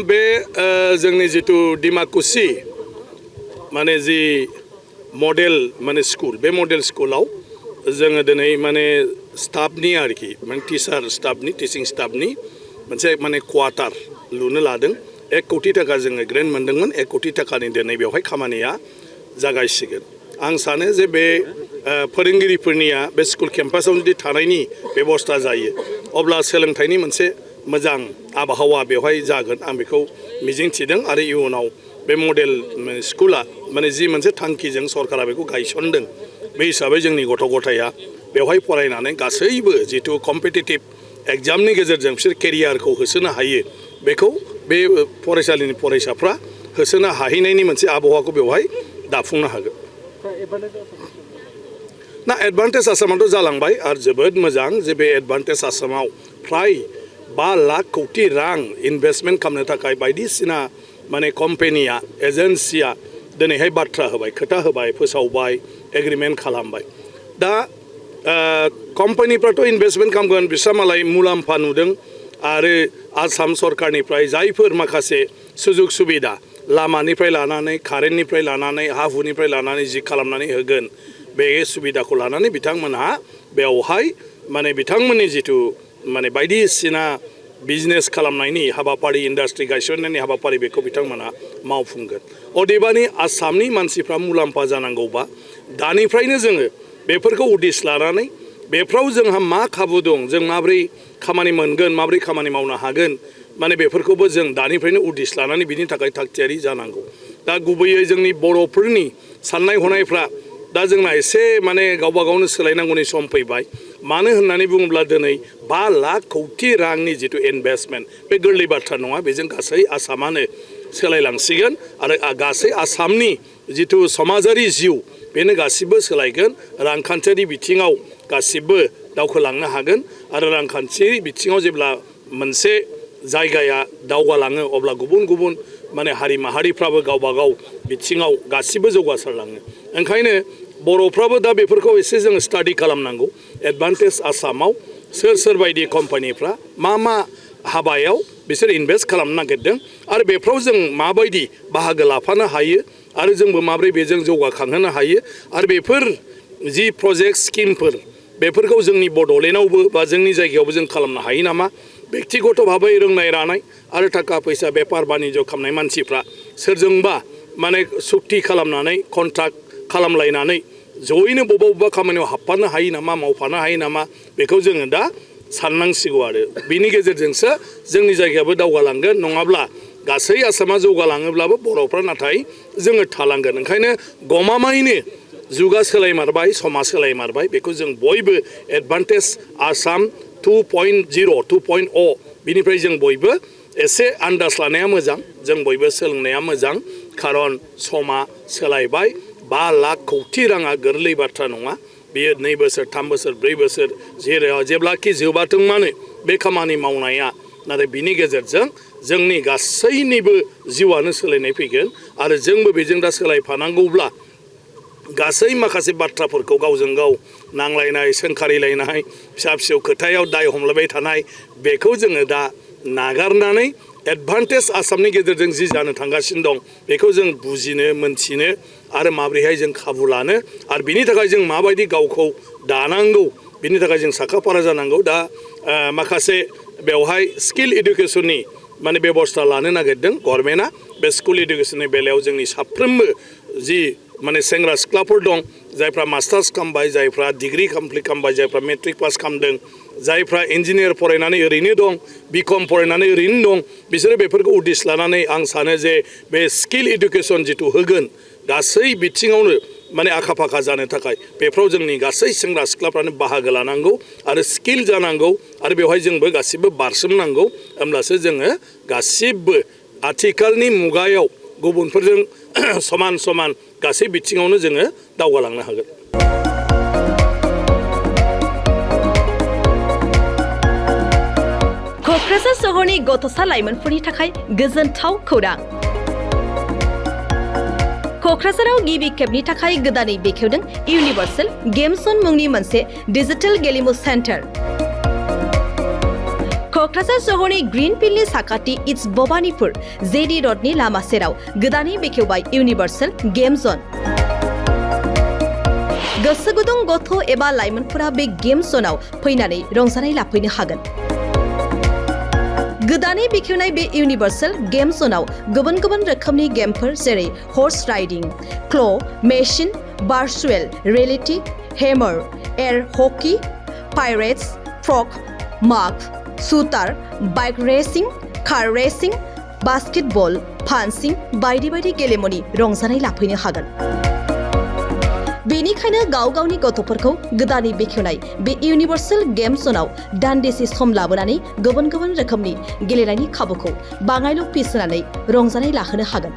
बे जोंनि जितु डिमाकुसि माने जि मडेल माने स्कुल बे मडेल स्कुलाव जोङो दिनै माने स्टाफनि आरोखि माने टिचार स्टाफनि टिचिं स्टाफनि मोनसे माने क्वार्टार लुनो लादों 1 कोटी टाका जोङो ग्रेन्ट मोनदोंमोन 1 कोटी टाकानि दिनै बेवहाय खामानिया जागायसिगोन आं सानो जे बे फोरोंगिरिफोरनिया बे स्कुल केम्पासाव जुदि थानायनि बेबस्था जायो अब्ला सोलोंथाइनि मोनसे मोजां आबहावा बेवहाय जागोन आं बेखौ मिजिंथिदों आरो इयुनाव बे मडेल स्कुला माने जि मोनसे थांखिजों सरकारा बेखौ गायसनदों बे हिसाबै जोंनि गथ' गथाया बेवहाय फरायनानै गासैबो जितु कम्पिटिटिभ एग्जामनि गेजेरजों बिसोर केरियारखौ होसोनो हायो बेखौ बे फरायसालिनि फरायसाफ्रा होसोनो हाहैनायनि मोनसे आबहावाखौ बेवहाय दाफुंनो हागोन ना एडभान्टेज आसामावथ' जालांबाय आरो जोबोद मोजां जे बे एडभान्टेज आसामाव फ्राय 5 लाख कोटी रां इनभेस्टमेन्ट खालामनो थाखाय बायदिसिना माने कम्पेनिया एजेन्सिया दिनैहाय बाथ्रा होबाय खोथा होबाय फोसावबाय एग्रिमेन्ट खालामबाय दा कम्पानिफ्राथ' इनभेस्टमेन्ट खालामगोन बिस्रा मालाय मुलाम्फा नुदों आरो आसाम सरकारनिफ्राय जायफोर माखासे सुजुग सुबिदा लामानिफ्राय लानानै कारेन्टनिफ्राय लानानै हा हुनिफ्राय लानानै जि खालामनानै होगोन बे सुबिदाखौ लानानै बिथांमोनहा बेवहाय माने बिथांमोननि जितु माने बायदिसिना बिजनेस खालामनायनि हाबाफारि इन्डास्ट्रि गायसननायनि हाबाफारि बेखौ बिथांमोनहा मावफुंगोन अदेबानि आसामनि मानसिफ्रा मुलाम्फा जानांगौबा दानिफ्रायनो जोङो बेफोरखौ उदिस लानानै बेफ्राव जोंहा मा खाबु दं जों माब्रै खामानि मोनगोन माब्रै खामानि मावनो हागोन माने बेफोरखौबो जों दानिफ्रायनो उदिस लानानै बिनि थाखाय थागथियारि जानांगौ दा गुबैयै जोंनि बर'फोरनि साननाय हनायफ्रा दा जोंना एसे माने गावबा गावनो सोलायनांगौनि सम फैबाय मानो होननानै बुङोब्ला दिनै 5 लाख कोटी रांनि जितु इनभेस्टमेन्ट बे गोरलै बाथ्रा नङा बेजों गासै आसामानो सोलायलांसिगोन आरो गासै आसामनि जितु समाजारि जिउ बेनो गासिबो सोलायगोन रांखान्थियारि बिथिङाव गासिबो दावखोलांनो हागोन आरो रांखान्थियारि बिथिङाव जेब्ला मोनसे जायगाया दावगालाङो अब्ला गुबुन गुबुन माने हारि माहारिफ्राबो गावबा गाव बिथिङाव गासिबो जौगासारलाङो ओंखायनो बर'फ्राबो दा बेफोरखौ एसे जों स्टाडि खालामनांगौ एडभान्टेज आसामाव सोर बायदि कम्पानिफ्रा मा हाबायाव बिसोर इनभेस्ट खालामनो नागिरदों आरो बेफ्राव जों माबायदि बाहागो लाफानो हायो आरो जोंबो माब्रै बेजों जौगाखांहोनो हायो आरो बेफोर जि प्रजेक्ट स्किमफोर बेफोरखौ जोंनि बड'लेण्डआवबो बा जोंनि जायगायावबो जों खालामनो हायो नामा व्यक्तिगत भाबै रोंनाय रानाय आरो थाखा फैसा बेपार बानिज्य खालामनाय मानसिफ्रा सोरजोंबा माने सुक्ति खालामनानै कन्ट्राक्ट खालामलायनानै जयैनो बबेबा खामानियाव हाबफानो हायो नामा मावफानो हायो नामा बेखौ जोङो दा साननांसिगौ आरो बिनि गेजेरजोंसो जोंनि जायगायाबो दावगालांगोन नङाब्ला गासै आसामा जौगालाङोब्लाबो बर'फ्रा नाथाय जोङो थालांगोन ओंखायनो गमामायैनो जुगा सोलायमारबाय समाज सोलायमारबाय बेखौ जों बयबो एडभान्टेज आसाम 2.0 2.0 बिनिफ्राय जों बयबो एसे आन्दाज लानाया मोजां जों बयबो सोलोंनाया मोजां खारन समा सोलायबाय 5 लाख कोटी राङा गोरलै बाथ्रा नङा बेयो 2 बोसोर 3 बोसोर 4 बोसोर जेब्लाखि जोबाथों मानो बे खामानि मावनाया नाथाय बिनि गेजेरजों जोंनि गासैनिबो जिउआनो सोलायनाय फैगोन आरो जोंबो बेजों दा सोलायफानांगौब्ला गासै माखासे बाथ्राफोरखौ गावजों गाव नांलायनाय सोंखारिलायनाय फिसा फिसौ खोथायाव दाय हमलायबाय थानाय बेखौ जोङो दा नागारनानै एडभान्टेज आसामनि गेजेरजों जि जानो थांगासिनो दं बेखौ जों बुजिनो मोनथिनो आरो माबोरैहाय जों खाबु लानो आरो बिनि थाखाय जों माबायदि गावखौ दानांगौ बिनि थाखाय जों साखाफारा जानांगौ दा माखासे बेवहाय स्किल एडुकेसननि माने बेबस्था लानो नागिरदों गभर्नमेन्टआ बे स्कुल एडुकेसननि बेलायाव जोंनि साफ्रोमबो जि माने सेंग्रा सिख्लाफोर दं जायफ्रा मास्टार्स खालामबाय जायफ्रा डिग्री कमप्लिट खालामबाय जायफ्रा मेट्रिक पास खालामदों जायफ्रा इन्जिनियार फरायनानै ओरैनो दं बिकम फरायनानै ओरैनो दं बिसोरो बेफोरखौ उदिस लानानै आं सानो जे बे स्किल एडुकेसन जितु होगोन गासै बिथिङावनो माने आखा फाखा जानो थाखाय बेफ्राव जोंनि गासै सेंग्रा सिख्लाफ्रानो बाहागो लानांगौ आरो स्किल जानांगौ आरो बेवहाय जोंबो गासिबो बारसोमनांगौ होमब्लासो जोङो गासिबो आथिखालनि मुगायाव गुबुनफोरजों समान समान गासै बिथिङावनो जोङो दावगालांनो हागोन क'क्राझार सहरनि गथ'सा लाइमोनफोरनि थाखाय गोजोनथाव खौरां क'क्राझाराव गिबि खेबनि थाखाय गोदानै बेखेवदों इउनिभार्सेल गेम्स जन मुंनि मोनसे डिजिटेल गेलेमु सेन्टार क'क्राझार सहरनि ग्रीनफील्डनि साखाथि इट्स भबानिपुर जेडी रडनि लामा सेराव गोदानै बेखेवबाय इउनिभार्सेल गेम जन। गोसो गुदुं गथ' एबा लाइमोनफोरा बे गेम जनाव फैनानै रंजानाय लाफैनो हागोन। गोदानै बेखेवनाय बे इउनिभार्सेल गेम जनाव गुबुन गुबुन रोखोमनि गेमफोर जेरै horse riding, claw' machine, virtual reality, hammer, air hockey, pirates, frog, माग, shooter, bike racing, car racing, basketball, punching बायदि बायदि गेलेमुनि रंजानाय लाफैनो हागोन। बेनिखायनो गाव गावनि गथ'फोरखौ गोदानै बेखेवनाय बे इउनिभार्सेल गेम जनाव दान्दिसे सम लाबोनानै गुबुन गुबुन रोखोमनि गेलेनायनि खाबुखौ बाङायल' फिस होनानै रंजानाय लाहोनो हागोन।